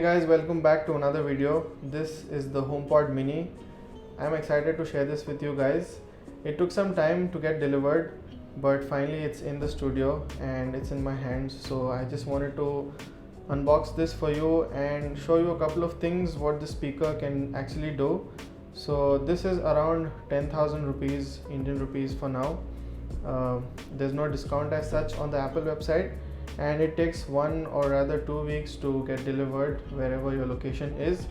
guys, welcome back to another video. This is the HomePod mini. I'm excited to share this with you guys. It took some time to get delivered, but finally it's in the studio and it's in my hands. So I just wanted to unbox this for you and show you a couple of things what the speaker can actually do. So this is around 10,000 rupees, Indian rupees for now. There's no discount as such on the Apple website, and it takes 1 or rather 2 weeks to get delivered wherever your location is.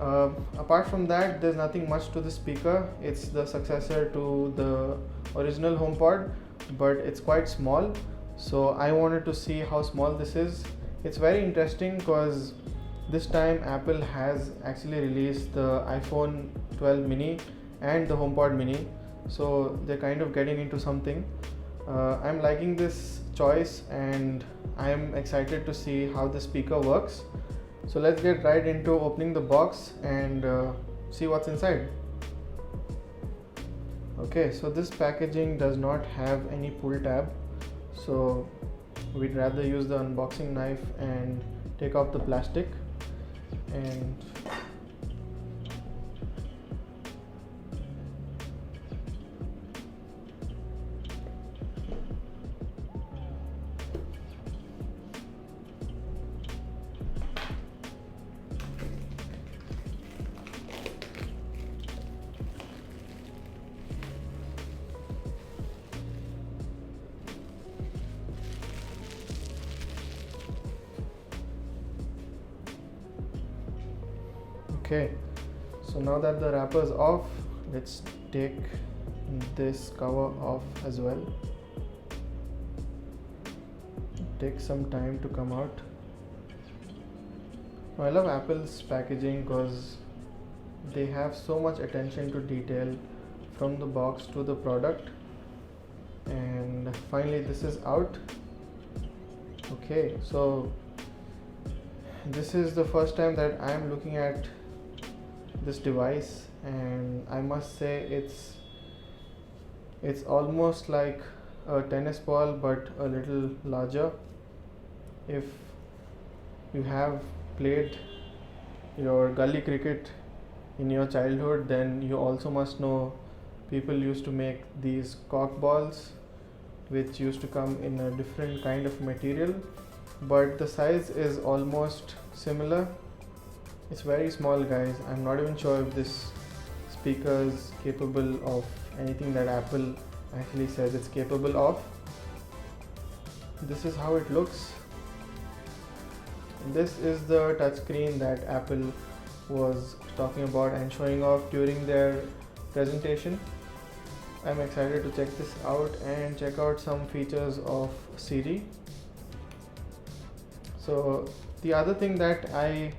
Apart from that, there's nothing much to the speaker. It's the successor to the original HomePod, but it's quite small. So I wanted to see how small this is. It's very interesting because this time Apple has actually released the iPhone 12 mini and the HomePod mini, so they're kind of getting into something. I'm liking this choice and I'm excited to see how the speaker works. So let's get right into opening the box and see what's inside. Okay, so this packaging does not have any pull tab, so we'd rather use the unboxing knife and take off the plastic. And okay, so now that the wrapper is off, let's take this cover off as well. It takes some time to come out. I love Apple's packaging because they have so much attention to detail from the box to the product. And finally this is out. Okay, so this is the first time that I'm looking at this device, and I must say it's almost like a tennis ball but a little larger. If you have played your gully cricket in your childhood, then you also must know people used to make these cork balls which used to come in a different kind of material, but the size is almost similar. It's very small, guys. I'm not even sure if this speaker is capable of anything that Apple actually says it's capable of. This is how it looks. This is the touchscreen that Apple was talking about and showing off during their presentation. I'm excited to check this out and check out some features of Siri. So the other thing that I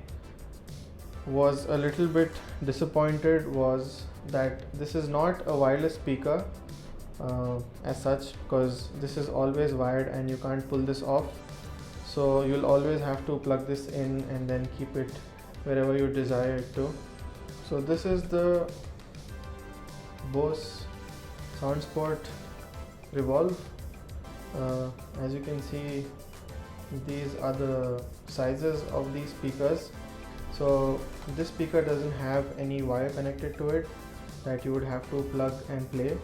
was a little bit disappointed was that this is not a wireless speaker as such, because this is always wired and you can't pull this off. So you'll always have to plug this in and then keep it wherever you desire it to. So this is the Bose Sunspot Revolve. As you can see, these are the sizes of these speakers. So this speaker doesn't have any wire connected to it that you would have to plug and play,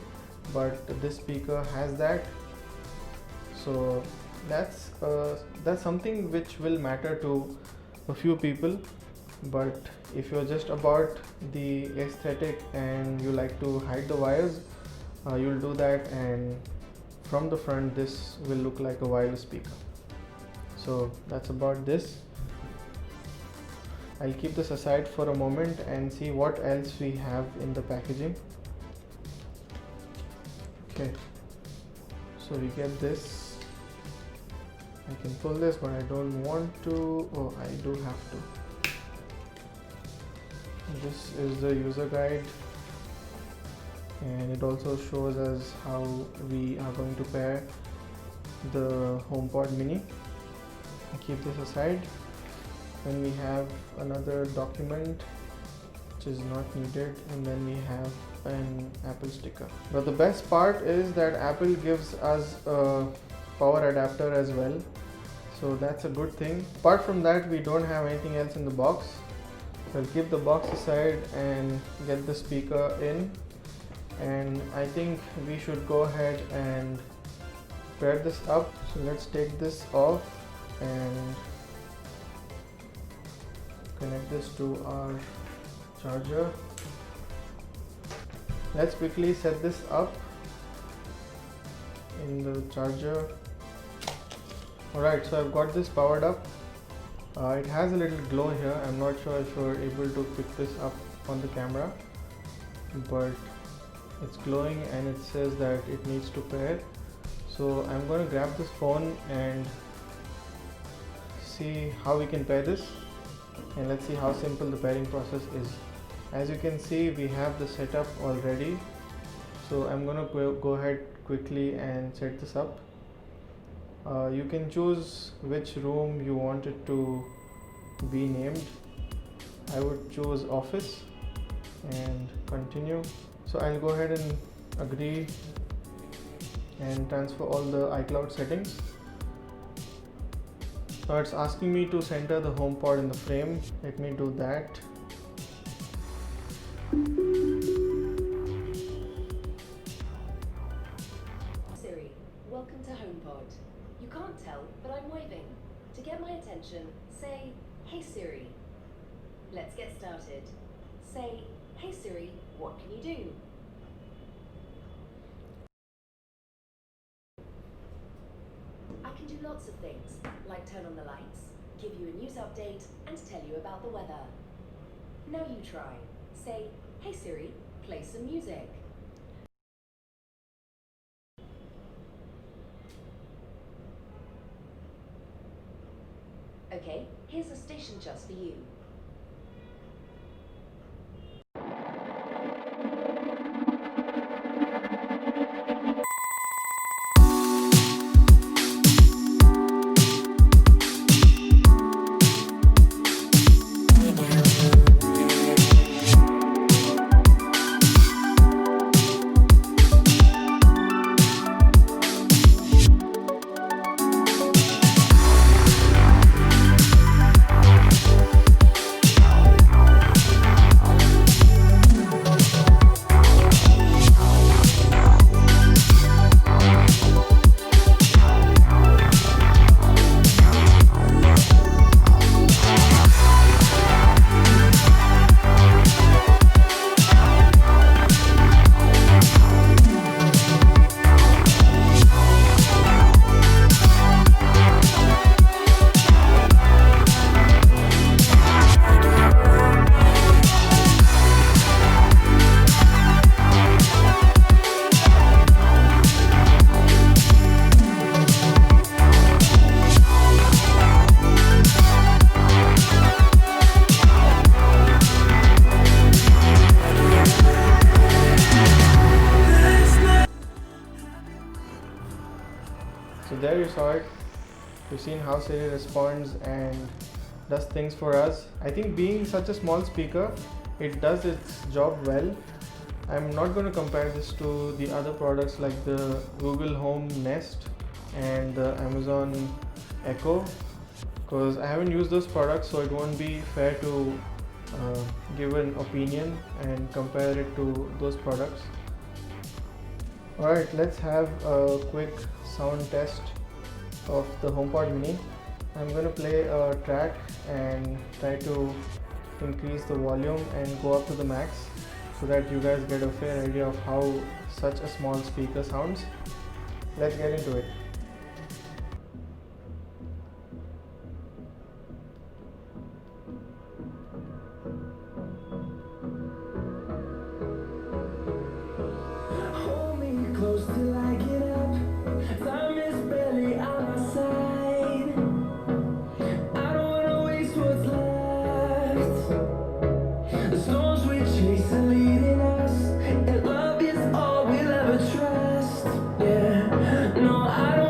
but this speaker has that. So that's something which will matter to a few people, but if you're just about the aesthetic and you like to hide the wires, you'll do that, and from the front this will look like a wireless speaker. So that's about this. I'll keep this aside for a moment and see what else we have in the packaging. Okay, so we get this. I can pull this, but I don't want to. Oh, I do have to. This is the user guide, and it also shows us how we are going to pair the HomePod mini. I'll keep this aside. Then we have another document which is not needed, and then we have an Apple sticker. But the best part is that Apple gives us a power adapter as well. so that's a good thing. Apart from that, we don't have anything else in the box. So I'll keep the box aside and get the speaker in, and I think we should go ahead and pair this up. So let's take this off and connect this to our charger. Let's quickly set this up in the charger. Alright, so I've got this powered up. It has a little glow here. I'm not sure if you're able to pick this up on the camera, but it's glowing and it says that it needs to pair. So I'm going to grab this phone and see how we can pair this, and let's see how simple the pairing process is. As you can see, we have the setup already, so I'm going to go ahead quickly and set this up. You can choose which room you want it to be named. I would choose office and continue. So I'll go ahead and agree and transfer all the iCloud settings. Now it's asking me to center the HomePod in the frame. Let me do that. Siri, welcome to HomePod. You can't tell, but I'm waving. To get my attention, say, "Hey Siri." Let's get started. Say, "Hey Siri, what can you do?" I can do lots of things, like turn on the lights, give you a news update, and tell you about the weather. Now you try. Say, "Hey Siri, play some music." Okay, here's a station just for you. So there you saw it. You've seen how Siri responds and does things for us. I think being such a small speaker, it does its job well. I'm not going to compare this to the other products like the Google Home Nest and the Amazon Echo, because I haven't used those products, so it won't be fair to give an opinion and compare it to those products. Alright, let's have a quick sound test of the HomePod mini. I'm going to play a track and try to increase the volume and go up to the max so that you guys get a fair idea of how such a small speaker sounds. Let's get into it. Close till I get up. Time is barely on my side. I don't wanna waste what's left. The storms we chase are leading us, and love is all we'll ever trust. Yeah, no, I don't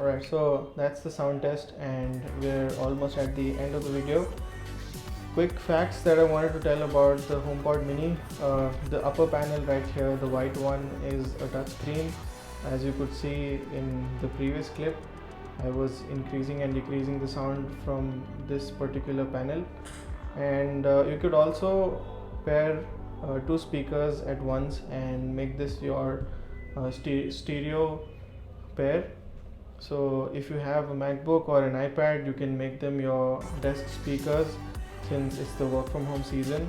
Alright, so that's the sound test and we're almost at the end of the video. Quick facts that I wanted to tell about the HomePod mini. The upper panel right here, the white one, is a touch screen. As you could see in the previous clip, I was increasing and decreasing the sound from this particular panel. And you could also pair two speakers at once and make this your stereo pair. So if you have a MacBook or an iPad, you can make them your desk speakers, since it's the work from home season.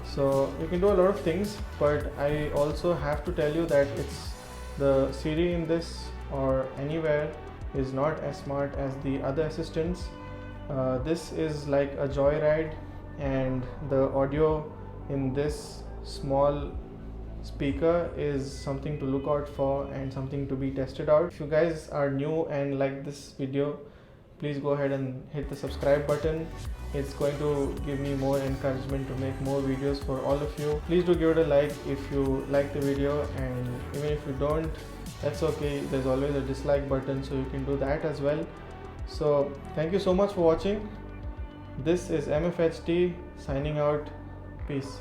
So you can do a lot of things, but I also have to tell you that it's the Siri in this or anywhere is not as smart as the other assistants. This is like a joyride, and the audio in this small speaker is something to look out for and something to be tested out. If you guys are new and like this video, please go ahead and hit the subscribe button. It's going to give me more encouragement to make more videos for all of you. Please do give it a like if you like the video, and even if you don't, that's okay. There's always a dislike button, so you can do that as well. So thank you so much for watching. This is MFHT signing out. Peace.